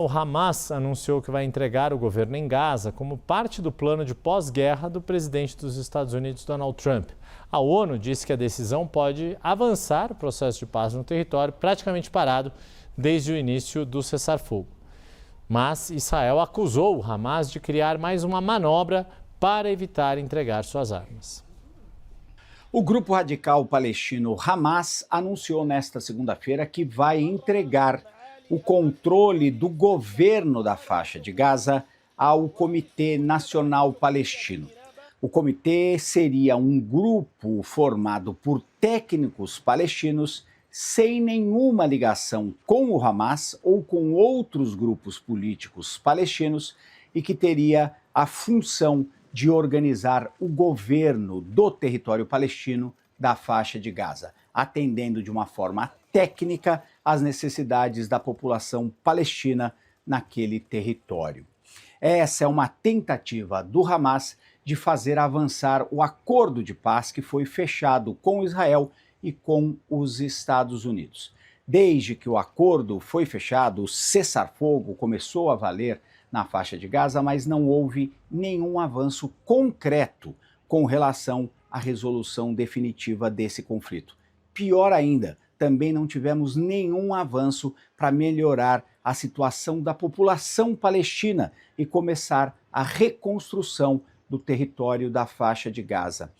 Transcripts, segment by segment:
O Hamas anunciou que vai entregar o governo em Gaza como parte do plano de pós-guerra do presidente dos Estados Unidos, Donald Trump. A ONU disse que a decisão pode avançar o processo de paz no território, praticamente parado desde o início do cessar-fogo. Mas Israel acusou o Hamas de criar mais uma manobra para evitar entregar suas armas. O grupo radical palestino Hamas anunciou nesta segunda-feira que vai entregar o controle do governo da faixa de Gaza ao Comitê Nacional Palestino. O comitê seria um grupo formado por técnicos palestinos sem nenhuma ligação com o Hamas ou com outros grupos políticos palestinos e que teria a função de organizar o governo do território palestino da faixa de Gaza, atendendo de uma forma técnica às necessidades da população palestina naquele território. Essa é uma tentativa do Hamas de fazer avançar o acordo de paz que foi fechado com Israel e com os Estados Unidos. Desde que o acordo foi fechado, o cessar-fogo começou a valer na faixa de Gaza, mas não houve nenhum avanço concreto com relação à resolução definitiva desse conflito. Pior ainda, também não tivemos nenhum avanço para melhorar a situação da população palestina e começar a reconstrução do território da faixa de Gaza.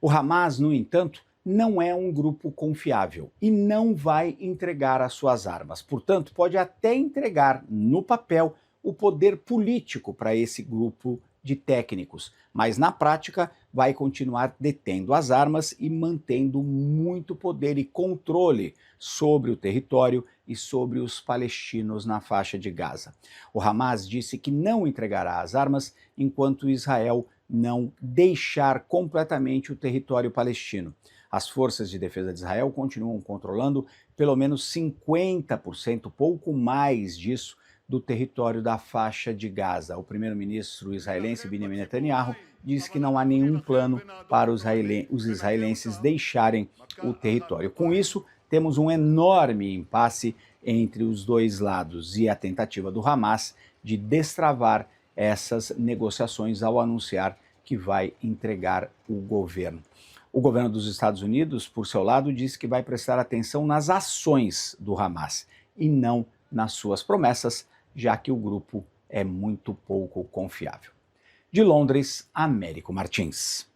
O Hamas, no entanto, não é um grupo confiável e não vai entregar as suas armas. Portanto, pode até entregar no papel o poder político para esse grupo de técnicos, mas na prática vai continuar detendo as armas e mantendo muito poder e controle sobre o território e sobre os palestinos na faixa de Gaza. O Hamas disse que não entregará as armas enquanto Israel não deixar completamente o território palestino. As forças de defesa de Israel continuam controlando pelo menos 50%, pouco mais disso, do território da faixa de Gaza. O primeiro-ministro israelense Benjamin Netanyahu diz que não há nenhum plano para os israelenses deixarem o território. Com isso, temos um enorme impasse entre os dois lados e a tentativa do Hamas de destravar essas negociações ao anunciar que vai entregar o governo. O governo dos Estados Unidos, por seu lado, disse que vai prestar atenção nas ações do Hamas e não nas suas promessas, já que o grupo é muito pouco confiável. De Londres, Américo Martins.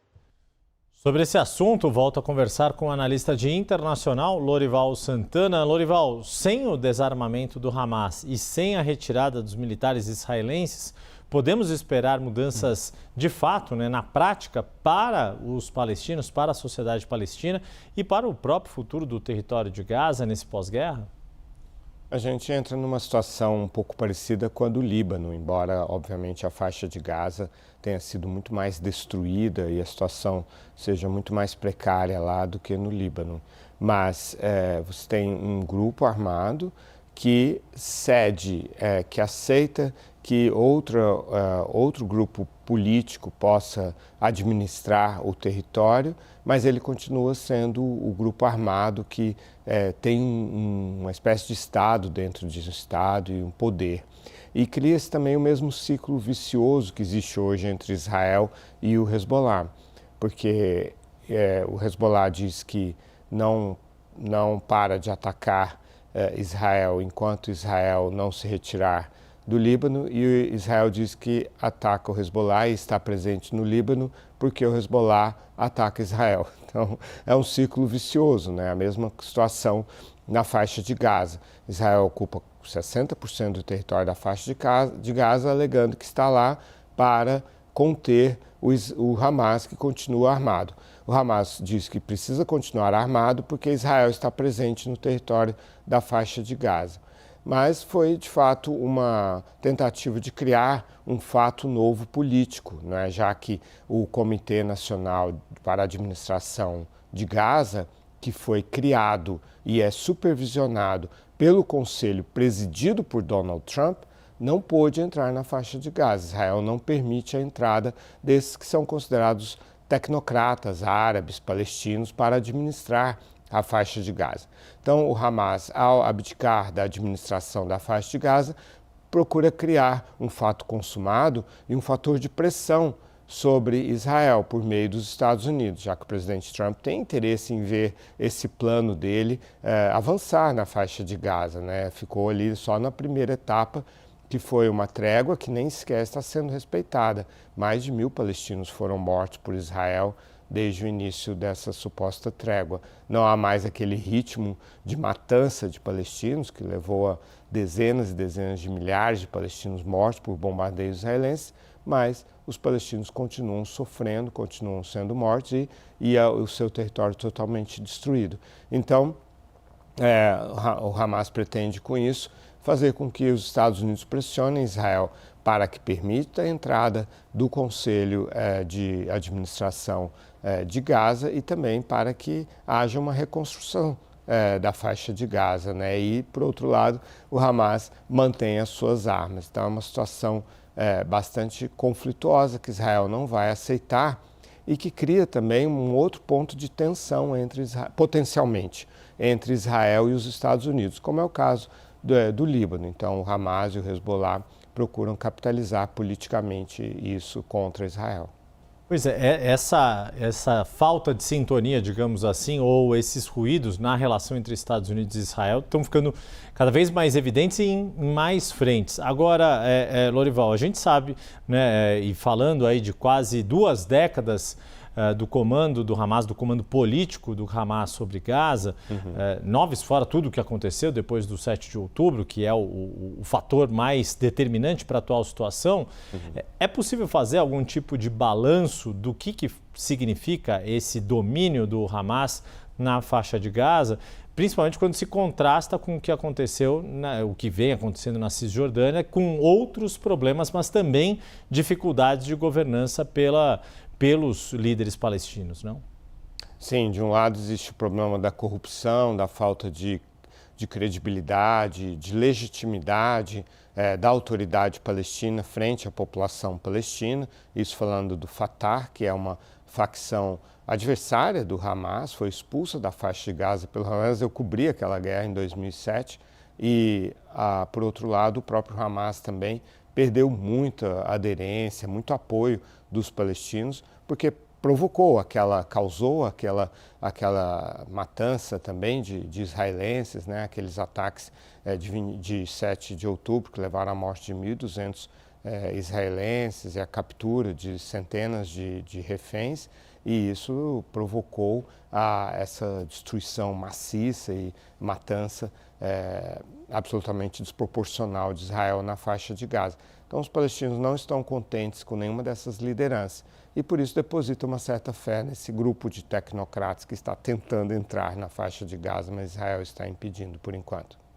Sobre esse assunto, volto a conversar com o analista de internacional Lorival Santana. Lorival, sem o desarmamento do Hamas e sem a retirada dos militares israelenses, podemos esperar mudanças de fato, na prática, para os palestinos, para a sociedade palestina e para o próprio futuro do território de Gaza nesse pós-guerra? A gente entra numa situação um pouco parecida com a do Líbano, embora, obviamente, a faixa de Gaza tenha sido muito mais destruída e a situação seja muito mais precária lá do que no Líbano. Mas você tem um grupo armado que cede, que aceita que outro grupo político possa administrar o território, mas ele continua sendo o grupo armado que tem uma espécie de Estado dentro de um Estado e um poder. E cria-se também o mesmo ciclo vicioso que existe hoje entre Israel e o Hezbollah, porque o Hezbollah diz que não para de atacar Israel enquanto Israel não se retirar do Líbano, e Israel diz que ataca o Hezbollah e está presente no Líbano porque o Hezbollah ataca Israel. Então, é um ciclo vicioso, né? A mesma situação na faixa de Gaza. Israel ocupa 60% do território da faixa de Gaza, alegando que está lá para conter o Hamas, que continua armado. O Hamas diz que precisa continuar armado porque Israel está presente no território da faixa de Gaza. Mas foi, de fato, uma tentativa de criar um fato novo político, né? Já que o Comitê Nacional para a Administração de Gaza, que foi criado e é supervisionado pelo Conselho presidido por Donald Trump, não pôde entrar na faixa de Gaza. Israel não permite a entrada desses que são considerados tecnocratas árabes, palestinos, para administrar a faixa de Gaza. Então, o Hamas, ao abdicar da administração da faixa de Gaza, procura criar um fato consumado e um fator de pressão sobre Israel por meio dos Estados Unidos, já que o presidente Trump tem interesse em ver esse plano dele avançar na faixa de Gaza, né? Ficou ali só na primeira etapa, que foi uma trégua que nem sequer está sendo respeitada. Mais de 1.000 palestinos foram mortos por Israel desde o início dessa suposta trégua. Não há mais aquele ritmo de matança de palestinos que levou a dezenas e dezenas de milhares de palestinos mortos por bombardeios israelenses, mas os palestinos continuam sofrendo, continuam sendo mortos e o seu território totalmente destruído. Então, o Hamas pretende com isso fazer com que os Estados Unidos pressionem Israel para que permita a entrada do Conselho de Administração de Gaza e também para que haja uma reconstrução da faixa de Gaza, né? E, por outro lado, o Hamas mantém as suas armas. Então, é uma situação bastante conflituosa que Israel não vai aceitar e que cria também um outro ponto de tensão potencialmente entre Israel e os Estados Unidos, como é o caso do Líbano. Então, o Hamas e o Hezbollah procuram capitalizar politicamente isso contra Israel. Pois é, essa falta de sintonia, digamos assim, ou esses ruídos na relação entre Estados Unidos e Israel estão ficando cada vez mais evidentes e em mais frentes. Agora, Lorival, a gente sabe, né, e falando aí de quase 2 décadas do comando do Hamas, do comando político do Hamas sobre Gaza, 9 fora tudo o que aconteceu depois do 7 de outubro, que é o fator mais determinante para a atual situação, é possível fazer algum tipo de balanço do que significa esse domínio do Hamas na faixa de Gaza, principalmente quando se contrasta com o que aconteceu, o que vem acontecendo na Cisjordânia, com outros problemas, mas também dificuldades de governança pelos líderes palestinos, não? Sim, de um lado existe o problema da corrupção, da falta de credibilidade, de legitimidade da autoridade palestina frente à população palestina, isso falando do Fatah, que é uma facção adversária do Hamas, foi expulsa da faixa de Gaza pelo Hamas. Eu cobri aquela guerra em 2007 e, por outro lado, o próprio Hamas também perdeu muita aderência, muito apoio dos palestinos, porque causou aquela matança também de israelenses, né? Aqueles ataques de 7 de outubro que levaram à morte de 1.200 israelenses e a captura de centenas de reféns, e isso provocou essa destruição maciça e matança absolutamente desproporcional de Israel na faixa de Gaza. Então, os palestinos não estão contentes com nenhuma dessas lideranças e, por isso, depositam uma certa fé nesse grupo de tecnocratas que está tentando entrar na faixa de Gaza, mas Israel está impedindo por enquanto.